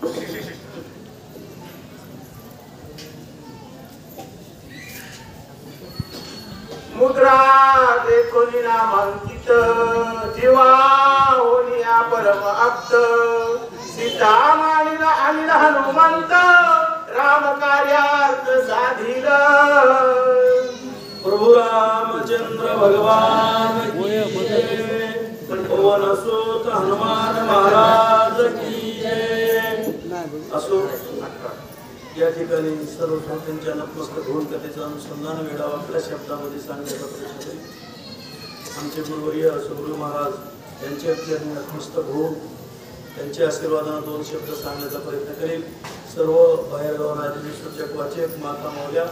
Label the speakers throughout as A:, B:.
A: मुद्रा देखोनी नामांकित जीवा होनिया परम आप्त सीता मानिला आणि हनुमंत राम कार्यार्थ साधिल
B: प्रभु रामचंद्र भगवान की जय पवन सुत हनुमान महाराज की जय। असो या ठिकाणी सर्व श्रोत्यांच्या नतमस्तक होऊन कथेचं अनुसंधान वेळावा आपल्या शब्दामध्ये सांगण्याचा प्रयत्न करेल। आमचे गुरुवर्य सुगुरु महाराज यांच्या चरणी नतमस्तक होऊन त्यांच्या आशीर्वादाने दोन शब्द सांगण्याचा प्रयत्न करेल। सर्व बाहेरगाव आलेले सूचक वाचक माता माऊल्या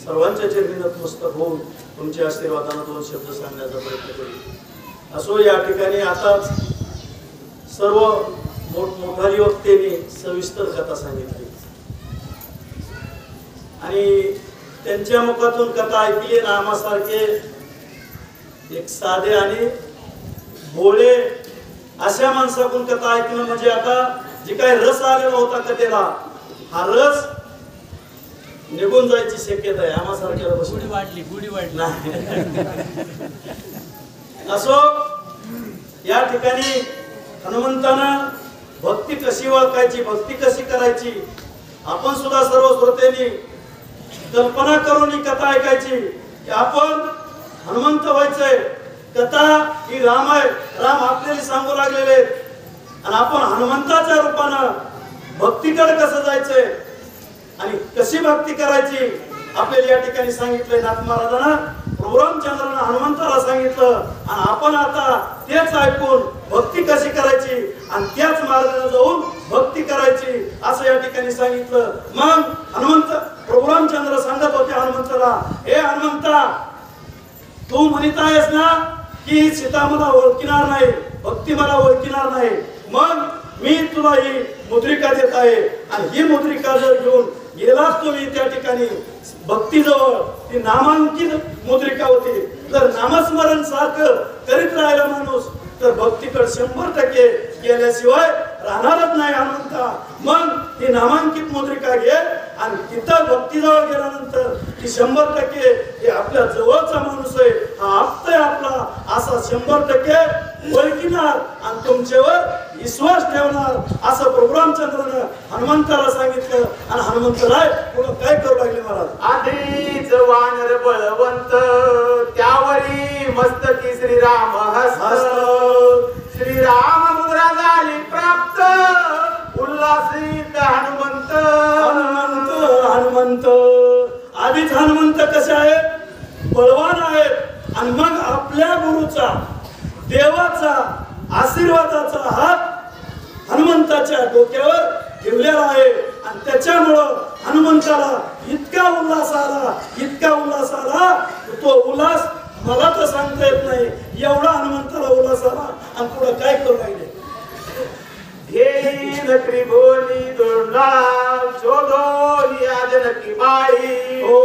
B: सर्वांच्या चरणी नतमस्तक होऊन तुमच्या आशीर्वादाने दोन शब्द सांगण्याचा प्रयत्न करेल। असो या ठिकाणी आता सर्व मोठमोठारी वक्त्यांनी सविस्तर कथा सांगितली आणि त्यांच्या मुखातून कथा ऐकली ना आम्हासारखे एक साधे आणि भोळे अशा माणसाकडून कथा ऐकणं म्हणजे आता जे काही रस आलेला होता कथेला हा रस निघून जायची शक्यता आहे। आम्हासारख्याला गुढी वाढली नाही। असो या ठिकाणी हनुमंतानं भक्ती कशी ओळखायची भक्ती कशी करायची आपण सुद्धा सर्व श्रोत्यांनी कल्पना करून ही कथा ऐकायची की आपण हनुमंत व्हायचंय। कथा ही राम आहे राम आपल्याला सांगू लागलेले आणि आपण हनुमंताच्या रूपानं भक्तीकडे कसं जायचंय आणि कशी भक्ती करायची आपल्याला या ठिकाणी सांगितलंय। नाथ महाराजांना प्रभू रामचंद्रांना हनुमंताला सांगितलं आणि आपण आता तेच ऐकून भक्ती कशी करायची आणि त्याच मार्गाने जाऊन भक्ती करायची असं या ठिकाणी सांगितलं। मग हनुमंत प्रभू रामचंद्र सांगत होते हनुमंताला, हे हनुमंता तू म्हणत आहेस ना की सीता मला ओळखणार नाही भक्ती मला ओळखणार नाही, मग मी तुला ही मुद्रिका देत आहे आणि ही मुद्रिका जर घेऊन गेलास तुम्ही त्या ठिकाणी भक्तीजवळ ती नामांकित मुद्रिका होती। जर नामस्मरण सारखं करीत राहिला माणूस तर भक्तीकडे 100% गेल्याशिवाय राहणारच नाही हनुमंता। मग ती नामांकित मुद्रिका घे आणि तिथं भक्तीजवळ गेल्यानंतर ती 100% हे आपल्या जवळचा माणूस आहे हा आप्त आहे आपला असा 100% ओळखणार आणि तुमच्यावर विश्वास ठेवणार असं प्रभू रामचंद्रानं हनुमंताला सांगितलं। आणि हनुमंतराय पुढे काय करू लागले महाराज,
A: आधीच वानर बळवंत त्यावरी मस्तकी श्रीराम हस्त श्रीराम मुद्रा झाली प्राप्त उल्हासित हनुमंत
B: हनुमंत हनुमंत आधीच हनुमंत कसे आहेत बळवान आहेत आणि मग आपल्या गुरुचा देवाचा आशीर्वादाचा हात हनुमंताच्या डोक्यावर ठेवलेला आहे आणि त्याच्यामुळं हनुमंताला इतका उल्हास आला तो उल्हास मला तर सांगता येत नाही एवढा हनुमंताला उल्हास आला। आणि पुढे काय करू लागले,
A: घेईन त्रिभुवनी दोंडा शोधोनी जनकी बाई हो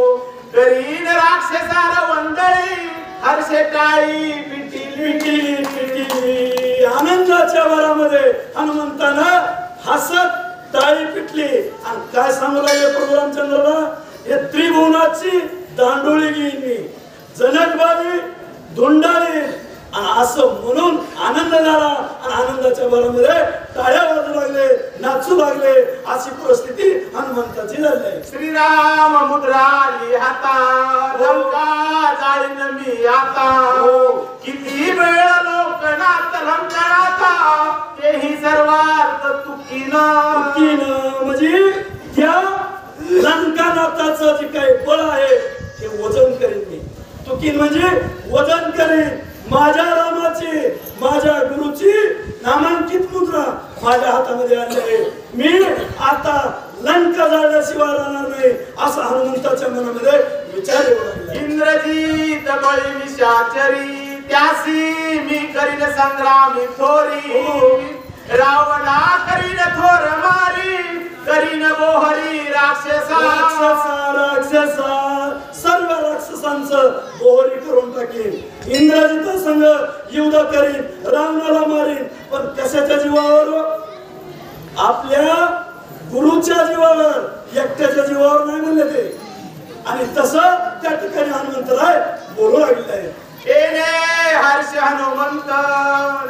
A: करीन राक्षसार वंदळी हर्षे टाळी पिटिली।
B: आनंदाच्या भरामध्ये हनुमंतानं हसत टाळी पिटली आणि काय सांगू लागले प्रभू रामचंद्राला, हे त्रिभुवनाची दांडोळी घेईन मी जनकबाई धुंडाळी आणि असं म्हणून आनंद झाला आणि आनंदाच्या भरामध्ये टाळ्या वाजू लागले नाचू लागले अशी परिस्थिती हनुमंताची झाली।
A: श्रीराम मुद्राली हाता लंका जाईन मी आता किती वेळ लोकनाथ लंकनाथा तेही सर्वार्थ तुकीन
B: म्हणजे त्या लंकानाथाचं जे काही बळ आहे ते वजन करेन मी। तुकीन म्हणजे वजन करेन माझ्या रामाची माझ्या गुरुची नामांकित मुद्रा माझ्या हातामध्ये आणली आहे। मी आता लंका जाळल्याशिवाय राहणार नाही असा हनुमंताच्या मनामध्ये विचार येऊ लागला।
A: इंद्रजीत बळी निशाचरी त्यासी मी करीन संग्रामी थोरी रावणा करीन थोर मारी करीन बोहरी राक्षसा सर्व राक्षसांचं बोहरी करून टाकेन। इंद्रजित संघ युद्ध करीन रावणाला मारीन पण कशाच्या जीवावर, आपल्या बहुच्या जीवावर एकट्याच्या जीवावर नाही म्हणले ते. आणि तसं त्या ठिकाणी हनुमंतराय बोलू लागले आहे.
C: एने हर्ष हनुमंत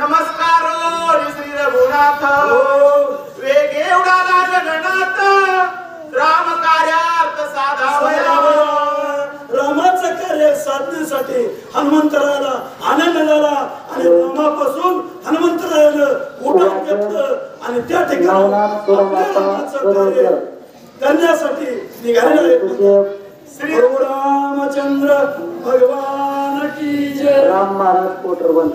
C: नमस्कार श्री रघुनाथ वेगे उडाला गगनात राम कार्यार्थ साधावया.
A: रामाचं कार्य साधण्यासाठी हनुमंतरायाला आनंद झाला आणि रामापासून हनुमंतरायानं उठाव घेतलं आणि त्या ठिकाणी आपल्या रामाचं कार्य करण्यासाठी निघालेले आहेत. श्री रामचंद्र भगवान की जय.
D: राम महाराज कोटरबंद.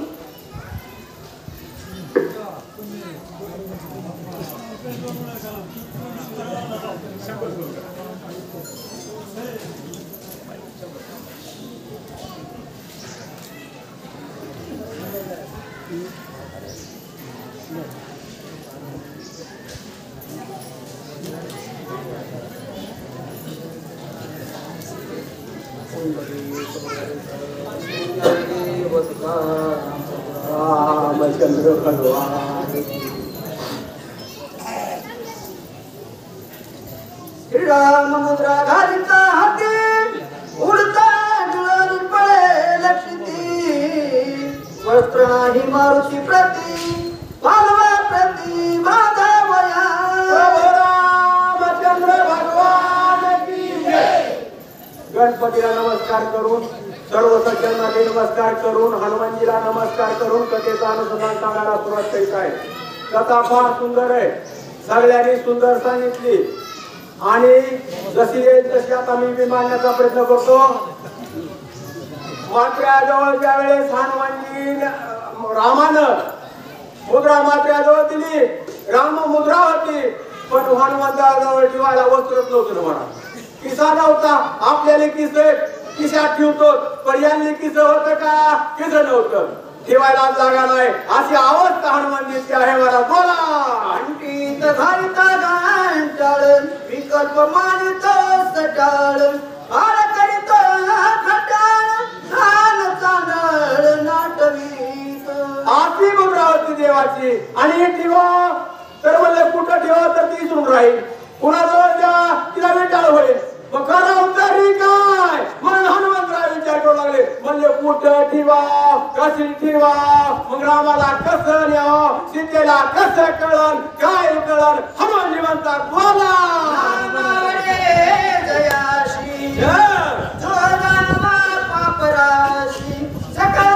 D: रामचंद्र भगवान. श्रीराम मुद्रा घालिता हाती उडता जुळून पळे लक्षिती वस्त्र नाही मारुती प्रती मानवा प्रती माधवया. रामचंद्र भगवान की जय. गणपतीला नमस्कार करून सर्व सज्जनांना नमस्कार करून हनुमानजीला नमस्कार करून कथेचा अनुसंधान सांगायला सुरुवात करीत आहे. कथा फार सुंदर आहे, सगळ्यांनी सुंदर सांगितली आणि जशी येईल तशी आता मी मांडण्याचा प्रयत्न करतो. मात्र्याजवळ ज्या वेळेस हनुमानजी रामानं मुद्रा मात्र्याजवळ दिली, राम मुद्रा होती पण हनुमंताजवळ ठेवायला वस्त्रच नव्हतं म्हणा. किसा नव्हता. आपल्याला किशात ठेवतो पण यांनी किस होतं का? किस नव्हतं, ठेवायला जागा नाही. अशी अवस्था हनुमानजीची आहे. मला बोला. अंकित घालिता घंटाळ विकल्प मानित सटाळ आळ करीत खटाळ धान चांदळ नाटवीत. अशी मुद्रा होती देवाची. आणि ठेवा तर म्हणलं कुठं ठेवा तर ती विसरून राहील. कुणाजवळ द्या तिला विटाळ होईल. मग खरा उतारी काय म्हणून हनुमंतराय विचार करू लागले. म्हणले कुठं ठेवा कशी ठेवा मग रामाला कसं न्यावं सीतेला कसं कळण काय कळण. हनुमानजी म्हणतात बोला. जयाशी पापराशी सकल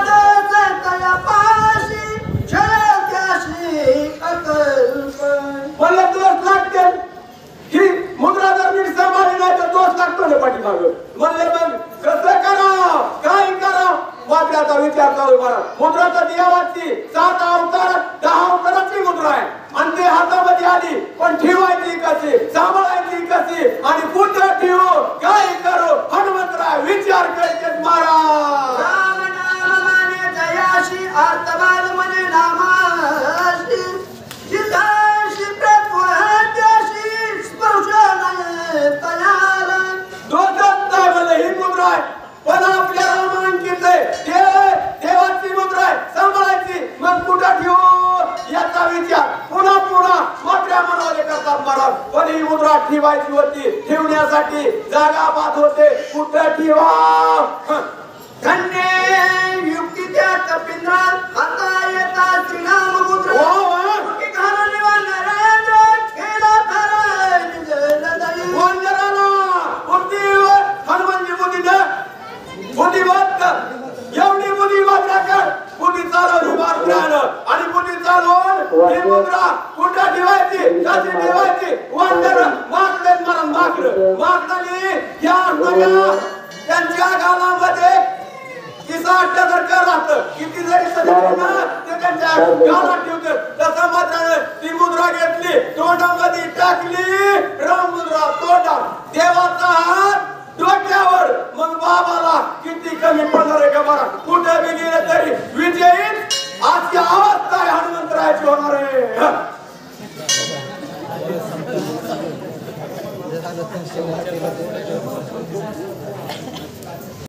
D: तया पाशी छळत्याशी अकल्प. म्हणलं दोष लागते ही मुद्रा जर नीट सांभाळली नाही तर दोष लागतो ना पाठीमाग. म्हणले मग कसं करा काय करा. वापराचा विचार चालू करा. मुद्रा तर देवाची 7 अवतारात 10 अवताराची मुद्रा आहे आणि ते हातामध्ये आली पण ठेवायची कशी सांभाळायची कशी आणि कुठं ठेवू काय करू. हनुमंतराय विचार करते महाराज. राम नाम माने जयाशी अर्थवाद मने नामाशी जिताशी प्रत्वहत्याशी स्पर्श नये तयार. दोषच नाही म्हणलं ही मुद्रा आहे पण आपल्या रामांकित आहे. देवाची मुद्रा आहे सांभाळायची. मग कुठं ठेवू याचा विचार पुन्हा पुन्हा मोठ्या मनाले करतात महाराज. पण ही मुद्रा ठेवायची होती. ठेवण्यासाठी जागा पाहत होते. कुठं ठेवा धन्य युक्ती त्या कपिंद्रात आता येता श्रीराम मुद्रा. हनुमानजी बुद्धिवत एवढी बुद्धी मात्र कर. बुद्धी चालवून आणि बुद्धी चालवून ही मुद्रा कुठं ठेवायची कशी ठेवायची. वांडर मागले मरण मागणारी या सगळ्या त्यांच्या गालामध्ये किसा अड्डासारखं राहतं. किती जरी सगळं ते त्यांच्या गालात ठेवतं. तसं मात्र ती मुद्रा घेतली तोंडामध्ये टाकली. राम मुद्रा तोंडात देवाचा हात डोक्यावर. मग बाबाला किती कमी पडणार आहे का बघा. कुठं बी गेलं तरी विजयी आजची अवस्था आहे हनुमंतरायाची होणार आहे.